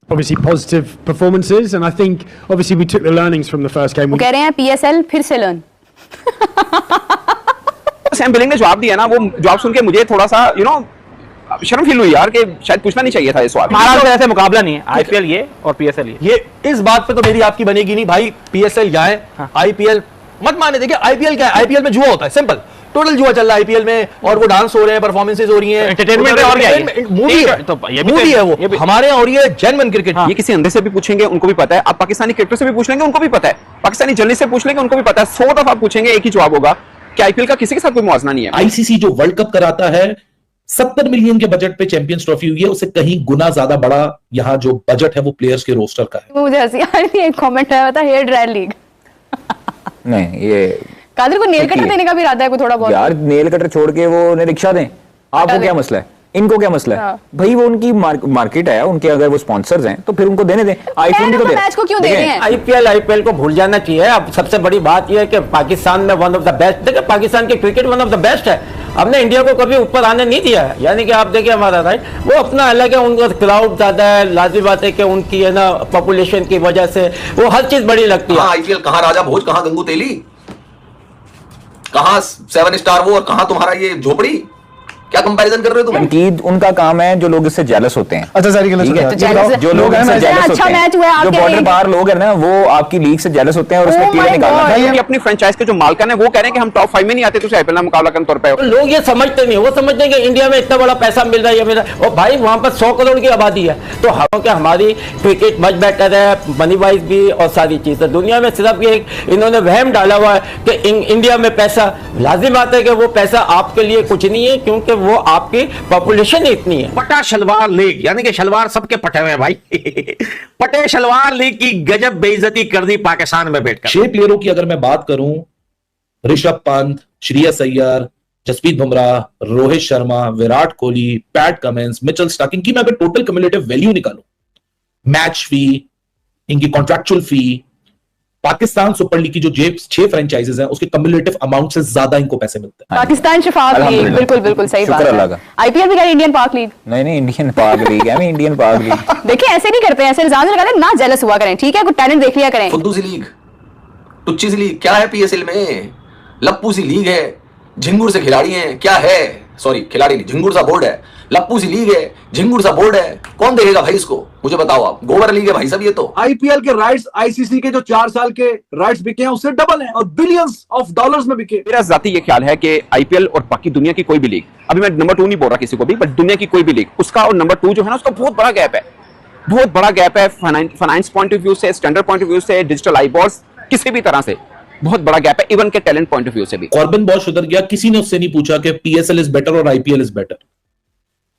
obviously positive performances, and I think obviously we took the learnings from the first game. वो कह रहे हैं PSL फिर से learn. सैम बिलिंग ने जवाब दिया ना, वो जवाब सुन के मुझे थोड़ा सा शर्म फील हुई यार कि शायद पूछना नहीं चाहिए था ये सवाल। महाराष्ट्र ऐसे मुकाबला नहीं है, आईपीएल ये और पीएसएल ये इस बात पे तो मेरी आपकी बनेगी नहीं भाई। पीएसएल जाए, आईपीएल मत माने। देखिए आईपीएल क्या है, आईपीएल में जुआ होता है, सिंपल टोटल जुआ चल रहा है आईपीएल में, और वो डांस हो रहे हैं, परफॉर्मेंसेस हो रही हैं, एंटरटेनमेंट है और क्या है, मूवी है, तो मूवी है वो हमारे यहाँ, और ये जेन्युइन क्रिकेट। ये किसी अंधे से भी पूछेंगे उनको भी पता है, आप पाकिस्तानी क्रिकेटर से भी पूछ लेंगे उनको भी पता है, पाकिस्तानी जर्नलिस्ट से पूछ लेंगे उनको भी पता है, 100 दफा पूछेंगे एक ही जवाब होगा कि आईपीएल का किसी के साथ कोई मुआवजा नहीं है। आईसीसी जो वर्ल्ड कप कराता है 70 मिलियन के बजट पे चैंपियंस ट्रॉफी हुई है, उससे कहीं गुना ज्यादा बड़ा यहाँ जो बजट है वो प्लेयर्स के रोस्टर का है। मुझे हंसी आ रही है, एक कमेंट आया था हेयर ड्रायर लीग। नहीं, ये कादिर को नेल कटर देने का भी इरादा है कोई थोड़ा बहुत? यार नेल कटर छोड़ के वो उन्हें रिक्शा दें, आपको क्या मसला है, इनको क्या मसला है भाई? वो उनकी मार्केट है, उनके अगर वो स्पॉन्सर्स हैं तो फिर उनको देने दें। आईफोन भी तो मैच को क्यों दे रहे हैं? आईपीएल को भूल जाना चाहिए। अब सबसे बड़ी बात यह है कि पाकिस्तान में वन ऑफ द बेस्ट, देखिए पाकिस्तान की cricket one of the best है, हमने इंडिया को कभी ऊपर आने नहीं दिया है। यानी कि आप देखिए हमारा राइट वो अपना अलग है, उनका क्राउड ज्यादा है, लाजिम बात है कि उनकी है ना पॉपुलेशन की वजह से वो हर चीज बड़ी लगती है। आईपीएल कहां राजा भोज, कहां गंगू तेली, कहां 7 स्टार वो, और कहां तुम्हारा ये झोपड़ी? क्या कंपैरिजन कर रहे हो तुम? तनकीद उनका काम है, जो लोग इससे जेलस होते हैं। अच्छा सर, जो लोग इससे जेलस होते हैं, जो बॉर्डर बाहर लोग हैं ना, वो आपकी लीग से जेलस होते हैं और उसमें कीड़े निकालना है। अपनी फ्रेंचाइज के जो मालिकान है वो कह रहे हैं कि हम टॉप 5 में नहीं आते, तो आईपीएल में मुकाबला करने तौर पे लोग ये समझते नहीं, वो समझते हैं कि इंडिया में इतना बड़ा पैसा मिल रहा है, ये मिल रहा है, और भाई वहां पर 100 करोड़ की आबादी है, तो हमारी क्रिकेट मच बेटर है, मनी वाइज भी और सारी चीजें। दुनिया में सिर्फ ये इन्होंने वहम डाला हुआ है कि इंडिया में पैसा, लाजिम बात है कि वो पैसा आपके लिए कुछ नहीं है, क्योंकि वो आपकी पॉपुलेशन इतनी है। पटा शलवार लीग, यानी कि शलवार सबके पटे हुए हैं भाई। पटे शलवार लीग की गजब बेइज्जती कर दी पाकिस्तान में बैठकर। 6 प्लेयरों की अगर मैं बात करूं, Rishabh Pant, Shreyas Iyer, Jasprit Bumrah, Rohit Sharma, Virat Kohli, Pat Cummins, Mitchell Starc, इनकी मैं अगर टोटल क्यूमुलेटिव वैल्यू निकालूं, मैच फी, इनकी contractual fee, Pakistan super league की जो 6 फ्रेंचाइजेस हैं उसके कम्युलेटिव अमाउंट से ज्यादा इनको पैसे मिलते हैं। पाकिस्तान शफाक लीग, बिल्कुल सही बात है। आईपीएल भी कह रहे इंडियन पाक लीग। नहीं इंडियन पाक लीग है, इंडियन पाक लीग। देखिए ऐसे नहीं करते हैं, ऐसे इल्जाम लगाते हैं ना, जेलस हुआ करें, ठीक है, कुछ टैलेंट देख लिया करें। फुद्दू सी लीग, टुच्ची सी लीग क्या है पीएसएल में? लप्पू सी लीग है, झिंगुर से खिलाड़ी हैं, क्या है? सॉरी खिलाड़ी नहीं, झिंगुर सा बोर्ड है, लप्पू सी लीग है, झिंगुर सा बोर्ड है, कौन देखेगा भाई इसको? मुझे बताओ आप, गोबर लीग है भाई साहब ये तो। आईपीएल के राइट्स आईसीसी के जो 4 साल के राइट्स बिके हैं उससे डबल हैं और बिलियंस ऑफ डॉलर्स में बिके। मेरा जाती ये ख्याल है कि आईपीएल और बाकी दुनिया की कोई भी लीग, अभी मैं नंबर 2 नहीं बोल रहा किसी को भी, बट दुनिया की कोई भी लीग, उसका और नंबर 2 जो है ना, उसका बहुत बड़ा गैप है, बहुत बड़ा गैप है। फाइनेंस पॉइंट ऑफ व्यू से, स्टैंडर्ड पॉइंट ऑफ व्यू से, डिजिटल आईबॉल्स, किसी भी तरह से बहुत बड़ा गैप है, इवन के टैलेंट पॉइंट ऑफ व्यू से भी। कॉर्बिन बॉश उधर गया, किसी ने उससे नहीं पूछा कि पीएसएल इज बेटर और आईपीएल इज बेटर।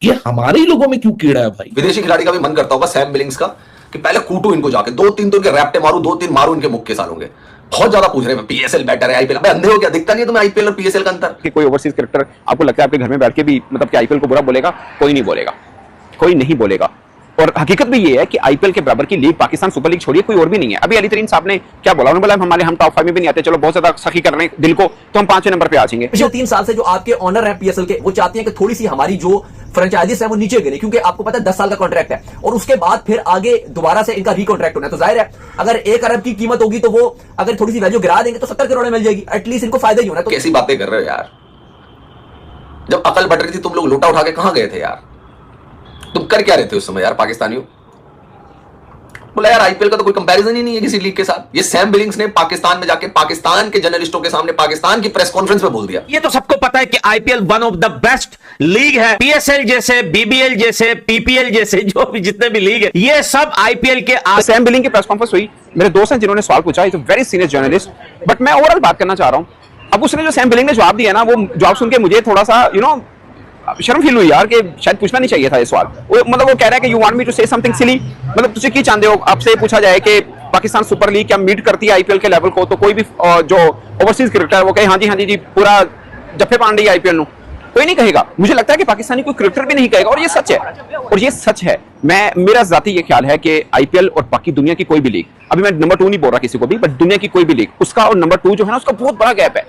ये हमारे ही लोगों में क्यों कीड़ा है भाई? विदेशी खिलाड़ी का भी मन करता होगा सैम बिलिंग्स का कि पहले कूटू इनको जाके, 2-3 तो इनके रैप्टे मारू, 2-3 मारू इनके मुक्के सालों के। बहुत ज्यादा पूछ रहे हैं पीएसएल बेटर है आईपीएल। भाई अंधे हो क्या, दिखता नहीं तुम्हें आईपीएल और पीएसएल का अंतर? कि कोई ओवरसीज क्रिकेटर आपको लगता है आपके घर में बैठ के भी मतलब कि आईपीएल को बुरा बोलेगा? कोई नहीं बोलेगा, कोई नहीं बोलेगा। और हकीकत भी ये है कि आईपीएल के बराबर की लीग पाकिस्तान सुपर लीग छोड़िए कोई और भी नहीं है। अभी अली तरीन साहब ने क्या बोला, उन्होंने बोला हम टॉप 5 में भी नहीं आते, चलो बहुत ज्यादा सखी कर रहे हैं दिल को, तो हम 5वें नंबर पे आ जाएंगे। पिछले 3 साल से जो आपके ऑनर हैं पीएसएल के, वो चाहते हैं कि थोड़ी सी हमारी जो फ्रेंचाइजीज है वो नीचे गिरे, क्योंकि आपको पता है 10 साल का कॉन्ट्रैक्ट है और उसके बाद फिर आगे दोबारा से इनका रीकॉन्ट्रैक्ट होना है। तो जाहिर है अगर 1 अरब की कीमत होगी तो वो अगर थोड़ी सी वैल्यू गिरा देंगे तो 70 करोड़ मिल जाएगी, एटलीस्ट इनको फायदा ही होना। तो कैसी बातें कर रहे हो यार? जब अकल बट रही थी तुम लोग लोटा उठा के कहां गए थे यार? तुम कर क्या रहे थे उस समय यार पाकिस्तानियों? बोला यार आईपीएल का तो कोई कंपैरिजन ही नहीं है किसी लीग के साथ। ये सैम बिलिंग्स ने पाकिस्तान में जाके पाकिस्तान के जर्नलिस्टों के सामने पाकिस्तान की प्रेस कॉन्फ्रेंस में बोल दिया। ये तो सबको पता है कि IPL one of the best league है। पीएसएल जैसे, बीबीएल जैसे, पीपीएल जैसे जो भी जितने भी लीग है, ये सब आईपीएल के सैम बिलिंग की प्रेस कॉन्फ्रेंस हुई, मेरे दोस्त हैं जिन्होंने सवाल पूछा, is a very senior journalist, but मैं ओवरऑल बात करना चाह रहा हूं। अब उसने जो सैम बिलिंग ने जवाब दिया ना, वो जवाब सुन के मुझे थोड़ा सा शर्म फील हुई यार कि शायद पूछना नहीं चाहिए था ये सवाल। मतलब वो कह रहा है कि you want me to say something silly, मतलब तुझे क्या चाहते हो? आपसे पूछा जाए कि पाकिस्तान सुपर लीग क्या मीट करती है आईपीएल के लेवल को, तो कोई भी जो ओवरसीज क्रिकेटर है वो कहे हाँ जी पूरा जफ्फे पान रही है आईपीएल नु, कोई नहीं कहेगा। मुझे लगता है कि पाकिस्तानी कोई क्रिकेटर भी नहीं कहेगा, और ये सच है, और ये सच है। मेरा जाती ये ख्याल है कि आईपीएल और बाकी दुनिया की कोई भी लीग, अभी मैं नंबर 2 नहीं बोल रहा किसी को भी, बट दुनिया की कोई भी लीग, उसका और नंबर 2 जो है ना, उसका बहुत बड़ा गैप है,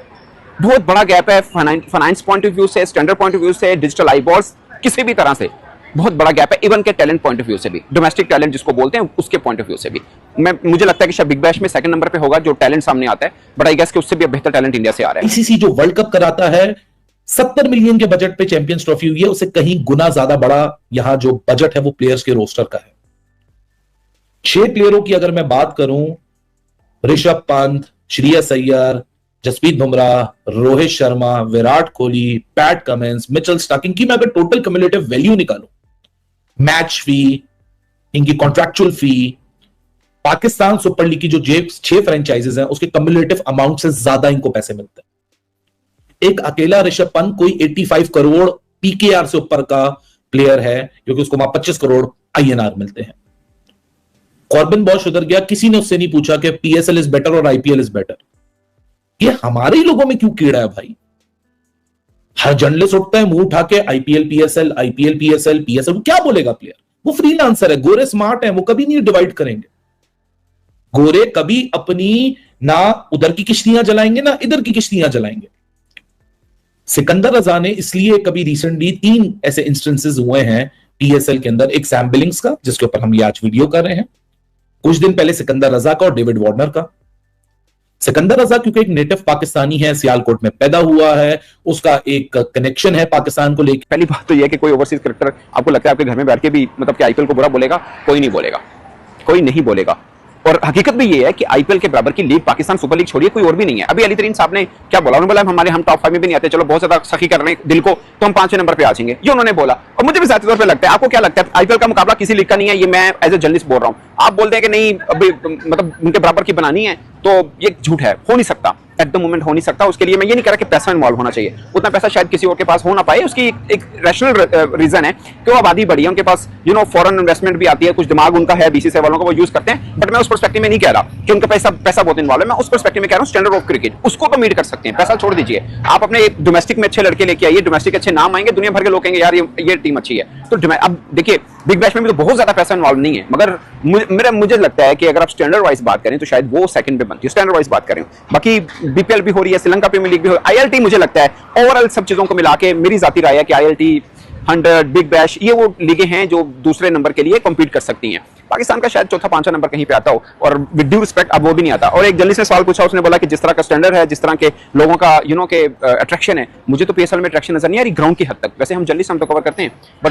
बहुत बड़ा गैप है। फाइनेंस पॉइंट ऑफ व्यू से, स्टैंडर्ड पॉइंट ऑफ व्यू से, डिजिटल आईबॉल्स, किसी भी तरह से बहुत बड़ा गैप है, इवन के टैलेंट पॉइंट ऑफ व्यू से भी, डोमेस्टिक टैलेंट जिसको बोलते हैं उसके पॉइंट ऑफ व्यू से भी। मुझे लगता है कि शायद बिग बैश में सेकंड नंबर पे होगा जो टैलेंट सामने आता है, बट आई गेस कि उससे भी बेहतर टैलेंट इंडिया से आ रहा है। आईसीसी जो वर्ल्ड कप कराता है 70 मिलियन के बजट पे चैंपियंस ट्रॉफी हुई है, उससे कहीं गुना ज्यादा बड़ा यहां जो बजट है वो प्लेयर्स के रोस्टर का है। 6 प्लेयरों की अगर मैं बात करूं, Rishabh Pant, Shreyas Iyer, Jasprit Bumrah, Rohit Sharma, Virat Kohli, Pat Cummins, Mitchell स्टार्किंग की मैं अगर टोटल क्यूमुलेटिव वैल्यू निकालूं, मैच फी, इनकी contractual fee, Pakistan super league की जो 6 फ्रेंचाइजेस हैं उसके क्यूमुलेटिव अमाउंट से ज्यादा इनको पैसे मिलते हैं। एक अकेला ऋषभ पंत कोई 85 करोड़ पीकेआर से ऊपर का प्लेयर है, क्योंकि उसको वहां 25 करोड़ आईएनआर मिलते हैं। कॉर्बिन बॉश उधर गया, किसी ने उससे नहीं पूछा कि पीएसएल इज बेटर और आईपीएल इज बेटर। ये हमारे ही लोगों में क्यों कीड़ा है भाई? हर जर्नलिस्ट उठता है मुंह उठा के IPL PSL, IPL PSL, PSL, क्या बोलेगा प्लेयर? वो फ्रीलांसर है, गोरे स्मार्ट है, वो कभी नहीं डिवाइड करेंगे। गोरे कभी अपनी ना उधर की किश्तियां जलाएंगे ना इधर की किश्तियां जलाएंगे। सिकंदर रजा ने इसलिए कभी रिसेंटली 3 ऐसे इंस्टेंसेस हुए हैं पीएसएल के अंदर, एक सैम बिलिंग्स का जिसके ऊपर हम ये आज वीडियो कर रहे हैं, कुछ दिन पहले सिकंदर रजा का और डेविड वार्नर का। सिकंदर रजा क्योंकि एक नेटिव पाकिस्तानी है, सियालकोट में पैदा हुआ है, उसका एक कनेक्शन है पाकिस्तान को लेकर। पहली बात तो यह है कि कोई ओवरसीज क्रिकेटर आपको लगता है आपके घर में बैठ के भी मतलब कि आईपीएल को बुरा बोलेगा? कोई नहीं बोलेगा, कोई नहीं बोलेगा। और हकीकत भी ये है कि आईपीएल के बराबर की लीग पाकिस्तान सुपर लीग छोड़िए कोई और भी नहीं है। अभी अली तरीन साहब ने क्या बोला? उन्होंने बोला हम टॉप 5 में भी नहीं आते, चलो बहुत ज्यादा सखी कर रहे हैं दिल को, तो हम 5वें नंबर पे आ जाएंगे, ये उन्होंने बोला। और मुझे भी साथ तौर पे लगता है, आपको क्या लगता है आईपीएल का मुकाबला किसी लीग का नहीं है? ये मैं एज ए जर्नलिस्ट बोल रहा हूँ, आप बोलते हैं कि नहीं अभी मतलब उनके बराबर की बनानी है, तो ये झूठ है, हो नहीं सकता, एट द मोमेंट हो नहीं सकता। उसके लिए मैं ये नहीं कह रहा कि पैसा इन्वॉल्व होना चाहिए, उतना पैसा शायद किसी और के पास हो ना पाए, उसकी एक रैशनल रीजन है कि वो आबादी बढ़ी है, उनके पास फॉरेन इन्वेस्टमेंट भी आती है, कुछ दिमाग उनका है, बीसीसीआई वालों का, वो यूज करते हैं। बट मैं उस पर्सपेक्टिव में नहीं कह रहा कि उनका पैसा बहुत इन्वॉल्व है, मैं उस पर्सपेक्टिव में कह रहा हूँ स्टैंडर्ड ऑफ क्रिकेट उसको कमीट कर सकते हैं, पैसा छोड़ दीजिए। आप अपने डोमेस्टिक में अच्छे लड़के लेके आइए, डोमेस्टिक अच्छे नाम आएंगे, दुनिया भर के लोग कहेंगे यार ये टीम अच्छी है। तो अब देखिए बिग बैश में भी तो बहुत ज्यादा पैसा इन्वॉल्व नहीं है, मगर मुझे लगता है कि अगर आप स्टैंडर्ड वाइज बात करें तो शायद वो सेकंड पे बनती है, स्टैंडर्ड वाइज बात करें। बाकी बीपीएल भी हो रही है, श्रीलंका प्रीमियर लीग भी हो रही है, आईएलटी मुझे लगता है ओवरऑल सब चीजों को मिला के मेरी जाती राय है कि आईएलटी 100 बिग बैश ये वो लीगें हैं जो दूसरे नंबर के लिए कम्पीट कर सकती हैं। पाकिस्तान का शायद चौथा 5वां नंबर कहीं पे आता हो, और विद ड्यू रिस्पेक्ट अब वो भी नहीं आता। और एक जर्नलिस्ट ने सवाल पूछा, उसने बोला कि जिस तरह का स्टैंडर्ड है, जिस तरह के लोगों का के अट्रैक्शन है, मुझे तो पीएसएल में अट्रैक्शन नजर नहीं आ रही ग्राउंड की हद तक। वैसे हम जर्नलिस्ट हम तो कवर करते हैं, बट